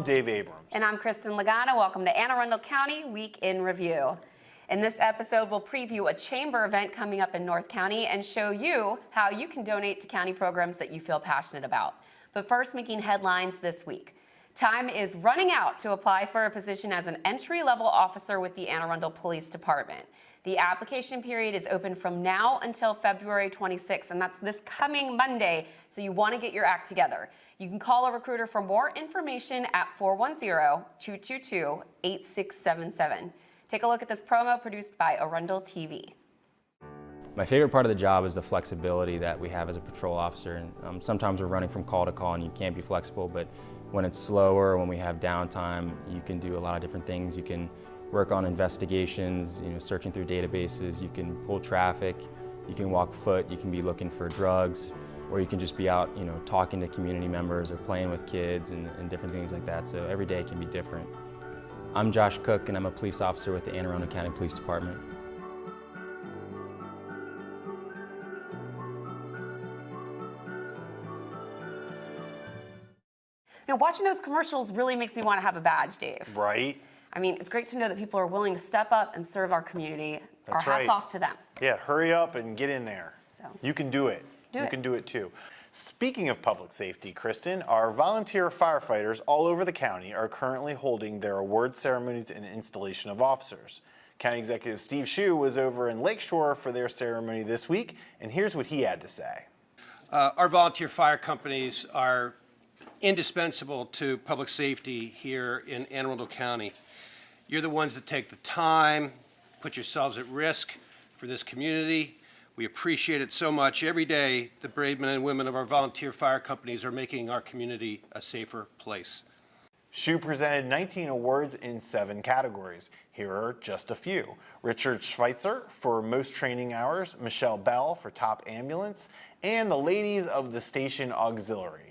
Dave Abrams. And I'm Kristin Lagana. Welcome to Arundel County Week in Review. In this episode, we'll preview a chamber event coming up in North County and show you how you can donate to county programs that you feel passionate about. But first, making headlines this week. Time is running out to apply for a position as an entry-level officer with the Anne Arundel Police Department. The application period is open from now until February 26th, and that's this coming Monday, so you want to get your act together. You can call a recruiter for more information at 410-222-8677. Take a look at this promo produced by Arundel TV. My favorite part of the job is the flexibility that we have as a patrol officer. And sometimes we're running from call to call and you can't be flexible, but when it's slower, when we have downtime, you can do a lot of different things. You can work on investigations, searching through databases, you can pull traffic, you can walk foot, you can be looking for drugs, or you can just be out, talking to community members or playing with kids and different things like that. So every day can be different. I'm Josh Cook, and I'm a police officer with the Anne Arundel County Police Department. Watching those commercials really makes me want to have a badge, Dave. Right? I mean, it's great to know that people are willing to step up and serve our community. That's our right. hats off to them. Yeah, hurry up and get in there. So, you can do it. You can do it too. Speaking of public safety, Kristin, our volunteer firefighters all over the county are currently holding their award ceremonies and installation of officers. County Executive Steve Shue was over in Lakeshore for their ceremony this week, and here's what he had to say. Our volunteer fire companies are indispensable to public safety here in Anne Arundel County. You're the ones that take the time, put yourselves at risk for this community. We appreciate it so much. Every day, the brave men and women of our volunteer fire companies are making our community a safer place. Shue presented 19 awards in 7 categories. Here are just a few. Richard Schweitzer for most training hours, Michelle Bell for top ambulance, and the ladies of the station auxiliary.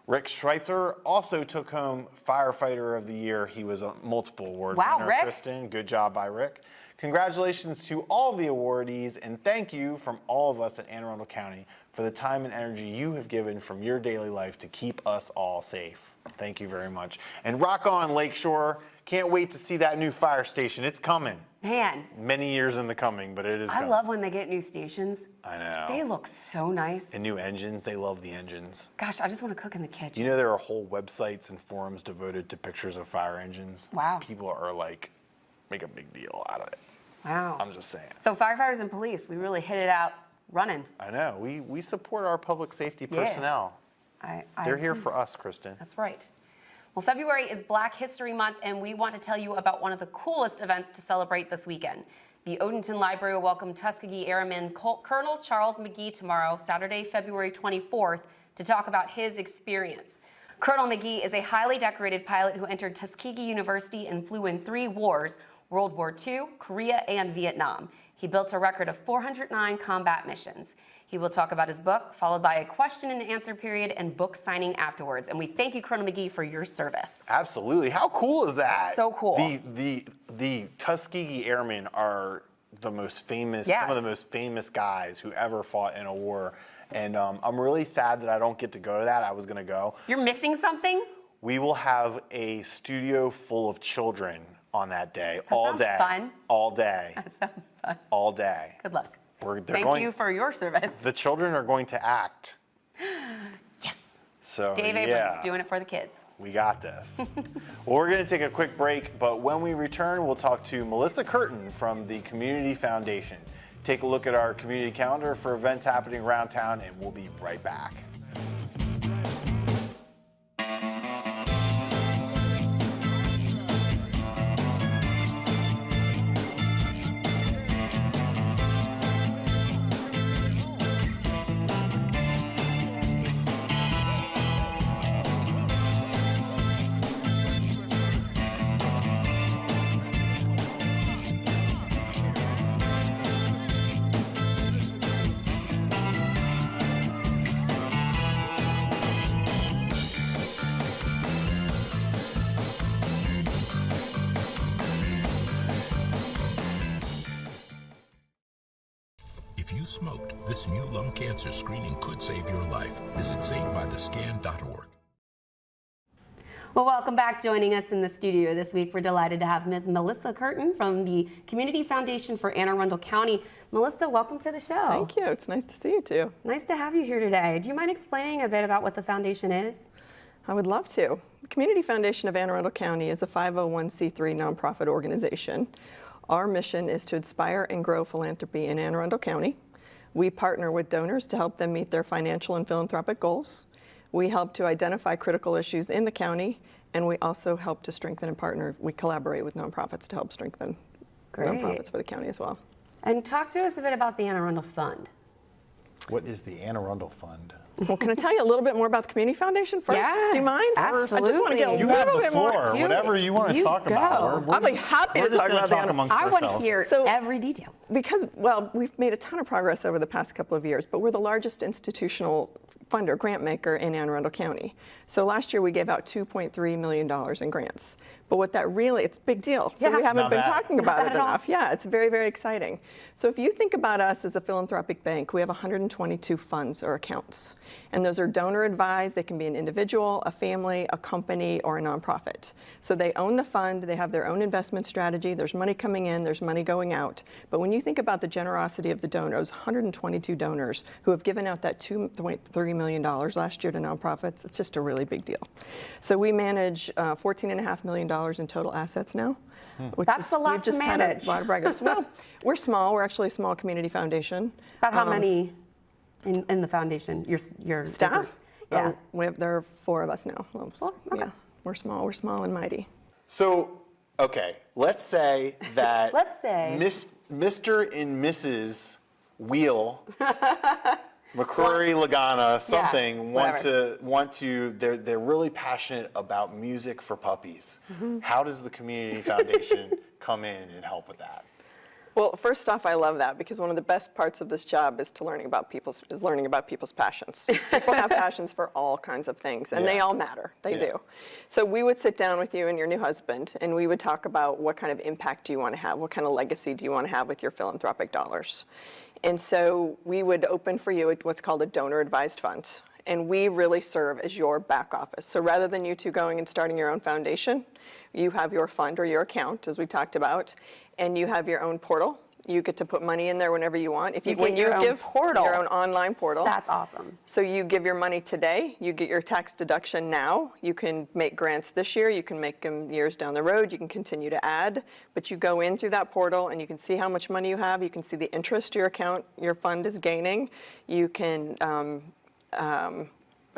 Rick Schweitzer also took home Firefighter of the Year. He was a multiple award winner, Rick. Kristin. Good job by Rick. Congratulations to all the awardees, and thank you from all of us at Anne Arundel County for the time and energy you have given from your daily life to keep us all safe. Thank you very much. And rock on, Lakeshore. Can't wait to see that new fire station. It's coming. Man. Many years in the coming, but it is coming. I love when they get new stations. I know. They look so nice. And new engines. They love the engines. Gosh, I just want to cook in the kitchen. You know there are whole websites and forums devoted to pictures of fire engines? Wow. People are like, make a big deal out of it. Wow. I'm just saying. So firefighters and police, we really hit it out running. I know. We support our public safety personnel. Yes. They're here for us, Kristin. That's right. Well, February is Black History Month, and we want to tell you about one of the coolest events to celebrate this weekend. The Odenton Library will welcome Tuskegee Airman Colonel Charles McGee tomorrow, Saturday, February 24th, to talk about his experience. Colonel McGee is a highly decorated pilot who entered Tuskegee University and flew in 3 wars, World War II, Korea, and Vietnam. He built a record of 409 combat missions. He will talk about his book, followed by a question and answer period and book signing afterwards. And we thank you, Colonel McGee, for your service. Absolutely. How cool is that? So cool. The Tuskegee Airmen are the most famous, some of the most famous guys who ever fought in a war. And I'm really sad that I don't get to go to that. I was going to go. You're missing something? We will have a studio full of children on that day, all day. That sounds fun. All day. That sounds fun. All day. Good luck. Thank you for your service. The children are going to act. Yes. So Dave Abrams doing it for the kids. We got this. Well, we're going to take a quick break, but when we return, we'll talk to Melissa Curtin from the Community Foundation. Take a look at our community calendar for events happening around town, and we'll be right back. If you smoked, this new lung cancer screening could save your life. Visit SaveByTheScan.org. Well, welcome back. Joining us in the studio this week, we're delighted to have Ms. Melissa Curtin from the Community Foundation for Anne Arundel County. Melissa, welcome to the show. Thank you. It's nice to see you too. Nice to have you here today. Do you mind explaining a bit about what the foundation is? I would love to. The Community Foundation of Anne Arundel County is a 501c3 nonprofit organization. Our mission is to inspire and grow philanthropy in Anne Arundel County. We partner with donors to help them meet their financial and philanthropic goals. We help to identify critical issues in the county, and we also help to strengthen and partner. We collaborate with nonprofits to help strengthen nonprofits for the county as well. And talk to us a bit about the Anne Arundel Fund. What is the Anne Arundel Fund? Well, can I tell you a little bit more about the Community Foundation first? Yeah, Do you mind? absolutely. I just want to get a You little have the bit more. floor. Whatever you want to you talk go. about. I'll be happy to talk about the talk amongst I ourselves. want to hear So- every detail. Because, well, we've made a ton of progress over the past couple of years, but we're the largest institutional funder, grant maker in Anne Arundel County. So last year we gave out $2.3 million in grants. But what that really, it's a big deal. So Yeah. we haven't Not been bad. talking Not about bad it at all. enough. Yeah, it's very, very exciting. So if you think about us as a philanthropic bank, we have 122 funds or accounts. And those are donor advised. They can be an individual, a family, a company, or a nonprofit. So they own the fund, they have their own investment strategy, there's money coming in, there's money going out. But when you think about the generosity of the donors, 122 donors who have given out that $2.3 million last year to nonprofits, it's just a really big deal. So we manage $14.5 million in total assets now. Which That's a lot we've to just manage. Had a lot of progress. Well, we're small. We're actually a small community foundation. About how many in the foundation? Your Staff? group? Yeah. There are 4 of us now. Well, Four? Okay. Yeah, we're small and mighty. So, okay, let's say that Let's say. Mr. and Mrs. Wheel, McCrory, Lagana, something they're really passionate about music for puppies. How does the Community Foundation come in and help with that? Well, first off, I love that because one of the best parts of this job is learning about people's passions. People have passions for all kinds of things, and they Yeah. all matter. They Yeah. do. So we would sit down with you and your new husband, and we would talk about what kind of impact do you want to have, what kind of legacy do you want to have with your philanthropic dollars. And so we would open for you what's called a donor advised fund. And we really serve as your back office. So rather than you two going and starting your own foundation, you have your fund or your account, as we talked about, and you have your own portal. You get to put money in there whenever you want. If You when get your own portal. your own online portal. That's awesome. So you give your money today, you get your tax deduction now. You can make grants this year, you can make them years down the road, you can continue to add, but you go in through that portal and you can see how much money you have, you can see the interest your account, your fund is gaining. You can,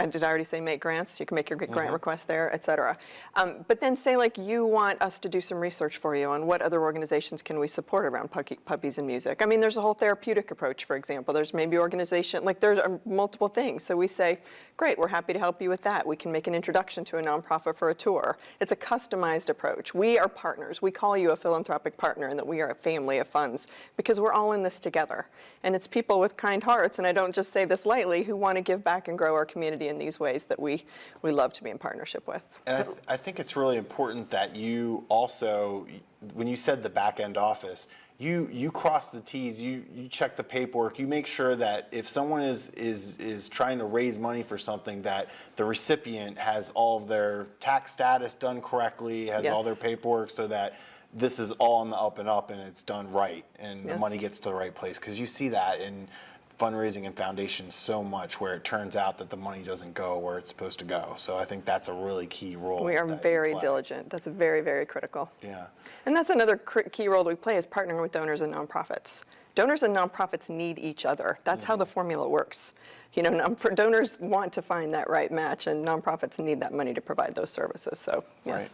did I already say make grants? You can make your grant request there, et cetera. But then say like you want us to do some research for you on what other organizations can we support around puppies and music. I mean, there's a whole therapeutic approach, for example. There's maybe organization, like there's multiple things. So we say, great, we're happy to help you with that. We can make an introduction to a nonprofit for a tour. It's a customized approach. We are partners. We call you a philanthropic partner and that we are a family of funds because we're all in this together. And it's people with kind hearts, and I don't just say this lightly, who want to give back and grow our community in these ways that we love to be in partnership with. And I think it's really important that you also, when you said the back end office, you cross the T's, you check the paperwork, you make sure that if someone is trying to raise money for something, that the recipient has all of their tax status done correctly, has all their paperwork, so that this is all on the up and up and it's done right and the money gets to the right place. Because you see that in fundraising and foundations so much where it turns out that the money doesn't go where it's supposed to go. So I think that's a really key role. We are that you very play. diligent. That's very, very critical. Yeah. And that's another key role we play is partnering with donors and nonprofits. Donors and nonprofits need each other. That's how the formula works. You know, donors want to find that right match, and nonprofits need that money to provide those services. So, yes.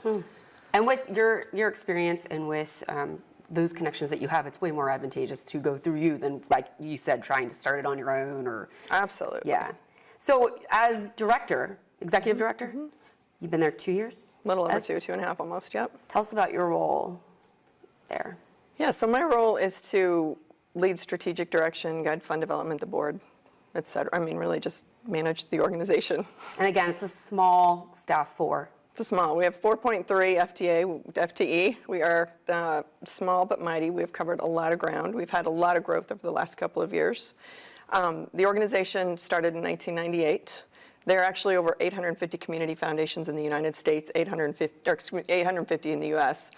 Right. And with your experience and with those connections that you have, it's way more advantageous to go through you than, like you said, trying to start it on your own or. Absolutely. Yeah. So as director, executive director, you've been there 2 years? A little over As- 2.5 almost, yep. Tell us about your role there. Yeah, so my role is to lead strategic direction, guide fund development, the board, et cetera. I mean, really just manage the organization. And again, it's a small staff for. It's small. We have 4.3 FTE. We are small but mighty. We've covered a lot of ground. We've had a lot of growth over the last couple of years. The organization started in 1998. There are actually over 850 community foundations in the United States, 850 in the U.S.,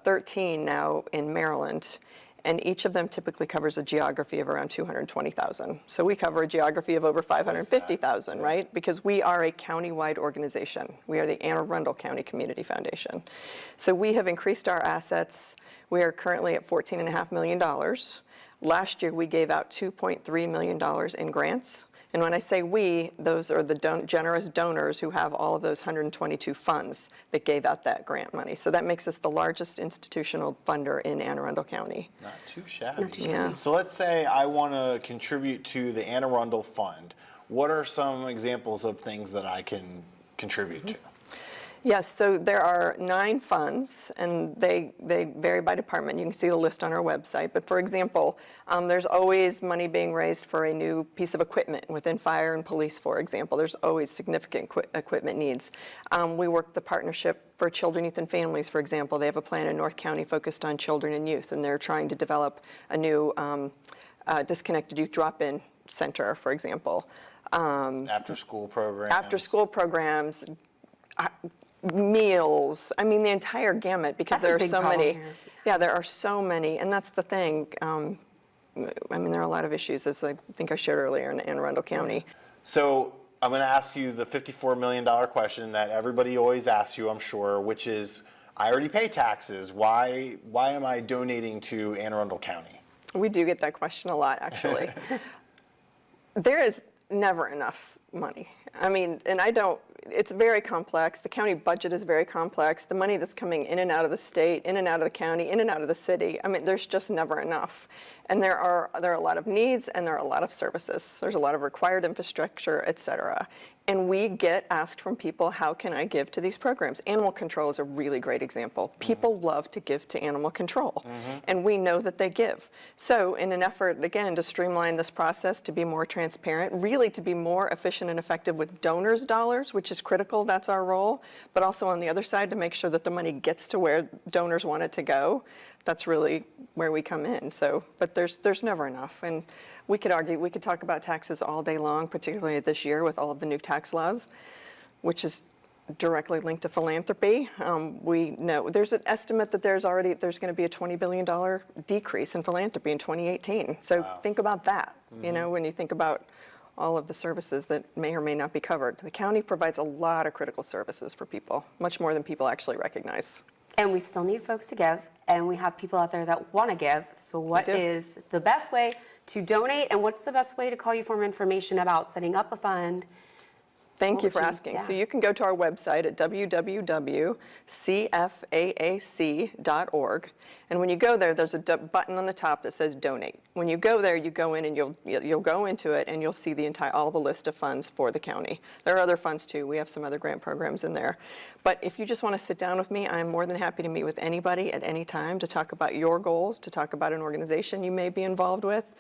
13 now in Maryland, and each of them typically covers a geography of around 220,000. So we cover a geography of over 550,000, right? Because we are a county-wide organization. We are the Anne Arundel County Community Foundation. So we have increased our assets. We are currently at $14.5 million. Last year, we gave out $2.3 million in grants. And when I say we, those are the generous donors who have all of those 122 funds that gave out that grant money. So that makes us the largest institutional funder in Anne Arundel County. Not too shabby. Yeah. So let's say I want to contribute to the Anne Arundel Fund. What are some examples of things that I can contribute to? Yes, so there are 9 funds, and they vary by department. You can see the list on our website. But for example, there's always money being raised for a new piece of equipment within fire and police, for example. There's always significant equipment needs. We work the Partnership for Children, Youth, and Families, for example. They have a plan in North County focused on children and youth, and they're trying to develop a new disconnected youth drop-in center, for example. After-school programs. After-school programs. Meals, I mean the entire gamut, because there are so many. Here. Yeah, there are so many, and that's the thing. I mean, there are a lot of issues, as I think I shared earlier, in Anne Arundel County. So I'm going to ask you the $54 million question that everybody always asks you, I'm sure, which is, I already pay taxes. Why am I donating to Anne Arundel County? We do get that question a lot, actually. There is never enough money. I mean, and it's very complex. The county budget is very complex. The money that's coming in and out of the state, in and out of the county, in and out of the city, I mean, there's just never enough. And there are a lot of needs, and there are a lot of services. There's a lot of required infrastructure, et cetera. And we get asked from people, how can I give to these programs? Animal control is a really great example. People love to give to animal control, and we know that they give. So in an effort, again, to streamline this process, to be more transparent, really to be more efficient and effective with donors' dollars, which is critical, that's our role, but also on the other side to make sure that the money gets to where donors want it to go, that's really where we come in. So, but there's never enough. And we could talk about taxes all day long, particularly this year with all of the new tax laws, which is directly linked to philanthropy. We know there's an estimate that there's going to be a $20 billion decrease in philanthropy in 2018. So think about that, you know, when you think about all of the services that may or may not be covered. The county provides a lot of critical services for people, much more than people actually recognize. And we still need folks to give, and we have people out there that want to give. So what is the best way to donate, and what's the best way to call you for more information about setting up a fund? Thank you for asking. So you can go to our website at www.cfaac.org. And when you go there, there's a button on the top that says donate. When you go there, you go in and you'll go into it and you'll see all the list of funds for the county. There are other funds too. We have some other grant programs in there. But if you just want to sit down with me, I'm more than happy to meet with anybody at any time to talk about your goals, to talk about an organization you may be involved with,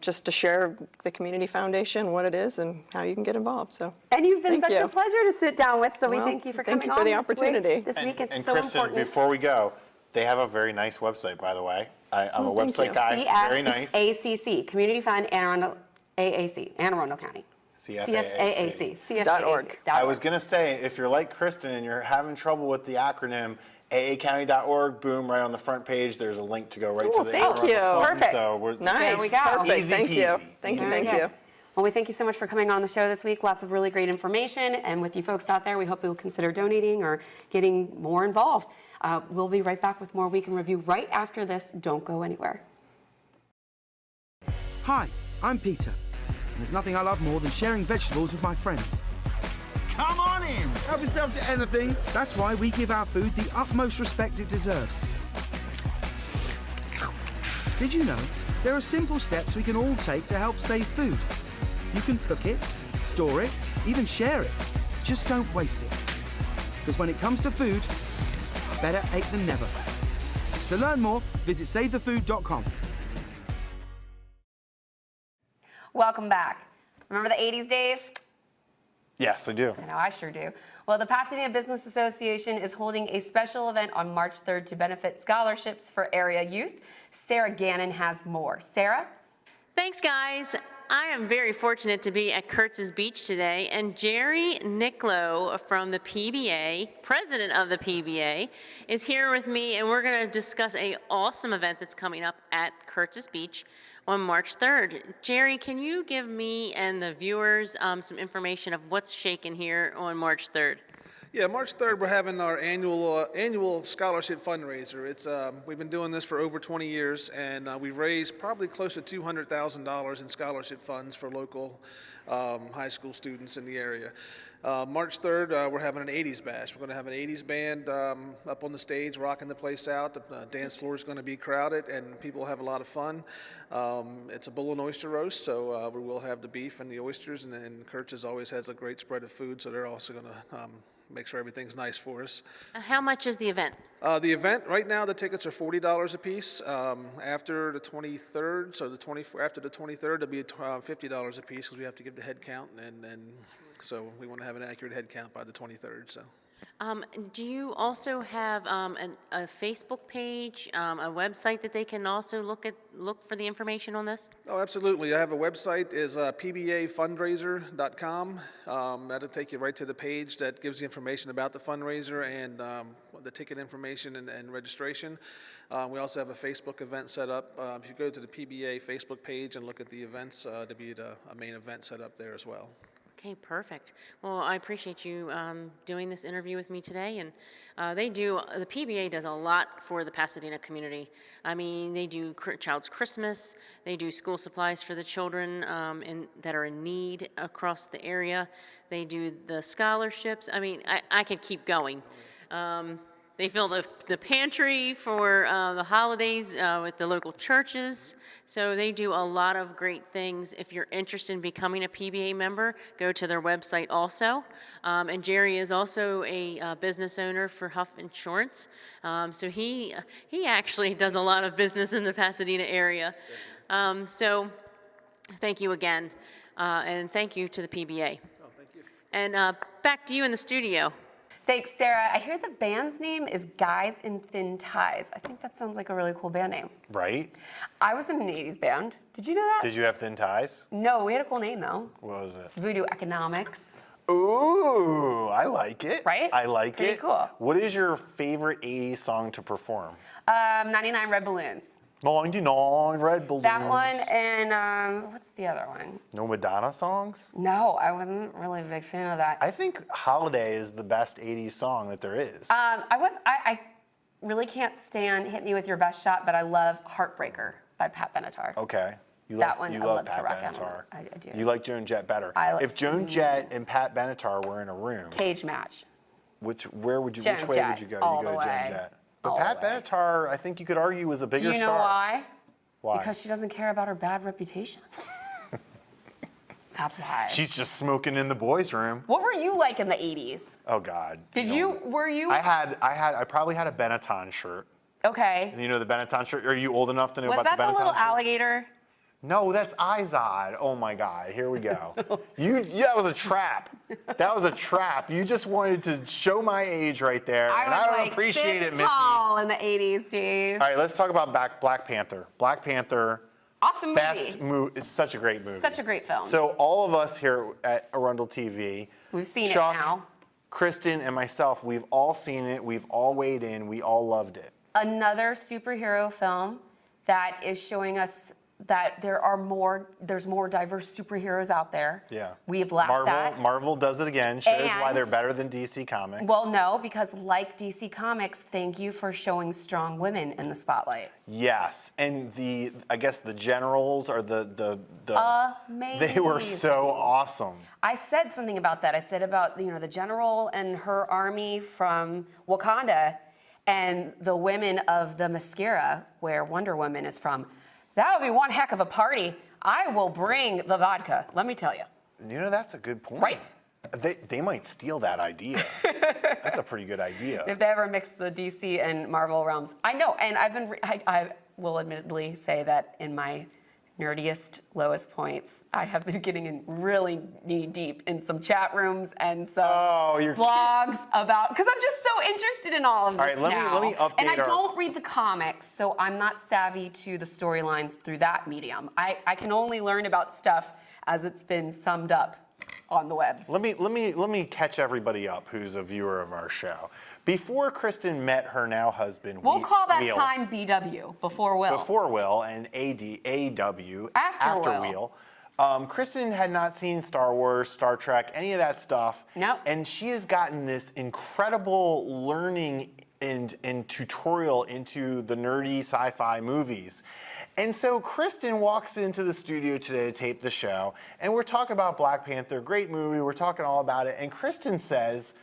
just to share the Community Foundation, what it is, and how you can get involved. So. And you've been such a pleasure to sit down with, so we Well, thank you for thank coming you for on the opportunity. This week. It's And so Kristin, important. before we go, they have a very nice website, by the way. I'm a website guy, very nice. CFAAC, Community Fund, Anne Arundel, AAC, Anne Arundel County. CFAAC. CFAAC. I was going to say, if you're like Kristin and you're having trouble with the acronym, aacounty.org, boom, right on the front page, there's a link to go right to the thank Anne Arundel you. Fund. Perfect. So Nice. There we go. Perfect. Easy Thank you. peasy. Thank Easy you. Well, we thank you so much for coming on the show this week. Lots of really great information. And with you folks out there, we hope you'll consider donating or getting more involved. We'll be right back with more Week in Review right after this. Don't go anywhere. Hi, I'm Peter. And there's nothing I love more than sharing vegetables with my friends. Come on in. Help yourself to anything. That's why we give our food the utmost respect it deserves. Did you know there are simple steps we can all take to help save food? You can cook it, store it, even share it. Just don't waste it. Because when it comes to food, better ate than never. To learn more, visit SaveTheFood.com. Welcome back. Remember the 80s, Dave? Yes, I do. I know, I sure do. Well, the Pasadena Business Association is holding a special event on March 3rd to benefit scholarships for area youth. Sara Gannon has more. Sarah? Thanks, guys. I am very fortunate to be at Kurtz's Beach today, and Jerry Nicklow from the PBA, president of the PBA, is here with me, and we're going to discuss an awesome event that's coming up at Kurtz's Beach on March 3rd. Jerry, can you give me and the viewers some information of what's shaking here on March 3rd? Yeah, March 3rd, we're having our annual scholarship fundraiser. We've been doing this for over 20 years, and we've raised probably close to $200,000 in scholarship funds for local high school students in the area. March 3rd, we're having an 80s bash. We're going to have an 80s band up on the stage rocking the place out. The dance floor is going to be crowded, and people have a lot of fun. It's a bull and oyster roast, so we will have the beef and the oysters, and Kurtz's always has a great spread of food, so they're also going to make sure everything's nice for us. How much is the event? The event, right now, the tickets are $40 a piece. After the 23rd, after the 23rd, it'll be $50 a piece because we have to give the head count, and so we want to have an accurate head count by the 23rd. So. Do you also have a Facebook page, a website that they can also look for the information on this? Oh, absolutely. I have a website, is pbafundraiser.com. That'll take you right to the page that gives you information about the fundraiser and the ticket information and registration. We also have a Facebook event set up. If you go to the PBA Facebook page and look at the events, there'll be a main event set up there as well. Okay, perfect. Well, I appreciate you doing this interview with me today. And the PBA does a lot for the Pasadena community. I mean, they do Child's Christmas, they do school supplies for the children that are in need across the area. They do the scholarships. I mean, I could keep going. They fill the pantry for the holidays with the local churches. So they do a lot of great things. If you're interested in becoming a PBA member, go to their website also. And Jerry is also a business owner for Huff Insurance. So he actually does a lot of business in the Pasadena area. So thank you again. And thank you to the PBA. Oh, thank you. And back to you in the studio. Thanks, Sarah. I hear the band's name is Guys in Thin Ties. I think that sounds like a really cool band name. Right? I was in an 80s band. Did you know that? Did you have thin ties? No, we had a cool name, though. What was it? Voodoo Economics. Ooh, I like it. Right? I like Pretty it. cool. What is your favorite 80s song to perform? 99 Red Balloons. 99 Red Balloons. That one and what's the other one? No Madonna songs? No, I wasn't really a big fan of that. I think Holiday is the best 80s song that there is. I really can't stand Hit Me With Your Best Shot, but I love Heartbreaker by Pat Benatar. Okay. You That love, one, you I love love to Pat rock out on. Benatar. I do. You like Joan Jett better. If Joan Jett and Pat Benatar were in a room, Cage match. which way would you Joan go? Jett, You all go the to Joan way. Jett. But All Pat the way. Benatar, I think you could argue, was a bigger star. Do you know why? Why? Because she doesn't care about her bad reputation. That's why. She's just smoking in the boys' room. What were you like in the 80s? Oh God. Were you? I probably had a Benetton shirt. Okay. You know the Benetton shirt? Are you old enough to know Was about the that Benetton the little shirt? alligator? No, that's Izod. Oh my God, here we go. That was a trap. That was a trap. You just wanted to show my age right there, and I don't appreciate it, Missy. Tall in the 80s, Dave. All right, let's talk about Black Panther. Black Panther. Awesome movie. Best movie. It's such a great movie. Such a great film. So all of us here at Arundel TV, We've seen Chuck, it now. Kristin, and myself, we've all seen it. We've all weighed in. We all loved it. Another superhero film that is showing us that there's more diverse superheroes out there. Yeah. We've lacked that. Marvel does it again. Shows why And- they're better than DC Comics. Well, no, because like DC Comics, thank you for showing strong women in the spotlight. Yes, and I guess the generals or the Amazing. they were so awesome. I said something about that. I said about the general and her army from Wakanda and the women of the Mascara, where Wonder Woman is from. That would be one heck of a party. I will bring the vodka, let me tell you. That's a good point. Right. They might steal that idea. That's a pretty good idea. If they ever mix the DC and Marvel realms. I know, and I will admittedly say that in my nerdiest, lowest points. I have been getting in really knee deep in some chat rooms and some blogs about, because I'm just so interested in all of this All right, let me update And I don't read the comics, so I'm not savvy to the storylines through that medium. I can only learn about stuff as it's been summed up on the webs. Let me catch everybody up who's a viewer of our show. Before Kristin met her now husband, we'll call that Wheel, time BW, before Will. Before Will, and AW, after Wheel. Kristin had not seen Star Wars, Star Trek, any of that stuff. No. And she has gotten this incredible learning and tutorial into the nerdy sci-fi movies. And so Kristin walks into the studio today to tape the show, and we're talking about Black Panther, great movie, we're talking all about it, and Kristin says,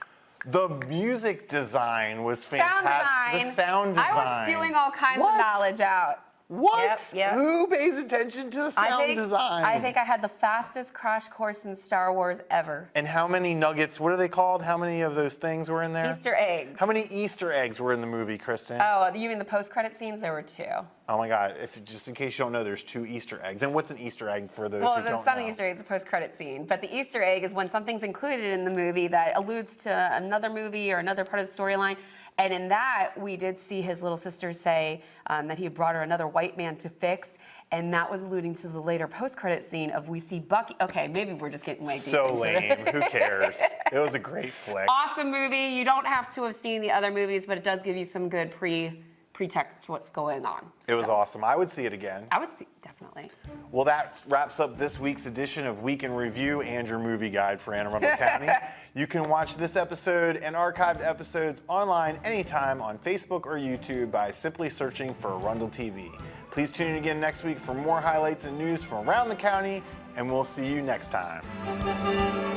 the music design was fantastic. The sound design. I was spewing all kinds of knowledge out. What? Yep. Who pays attention to the sound design? I think I had the fastest crash course in Star Wars ever. And how many nuggets, what are they called? How many of those things were in there? Easter eggs. How many Easter eggs were in the movie, Kristin? Oh, you mean the post-credit scenes? There were 2. Oh my God, just in case you don't know, there's 2 Easter eggs. And what's an Easter egg for those who don't know? Well, it's not an Easter egg, it's a post-credit scene. But the Easter egg is when something's included in the movie that alludes to another movie or another part of the storyline. And in that, we did see his little sister say that he had brought her another white man to fix. And that was alluding to the later post-credit scene of we see Bucky. Okay, maybe we're just getting way deep So into lame, it. who cares? It was a great flick. Awesome movie. You don't have to have seen the other movies, but it does give you some good pretext to what's going on. It was awesome. I would see it again. I would see, definitely. Well, that wraps up this week's edition of Week in Review and your movie guide for Anne Arundel County. You can watch this episode and archived episodes online anytime on Facebook or YouTube by simply searching for Arundel TV. Please tune in again next week for more highlights and news from around the county, and we'll see you next time.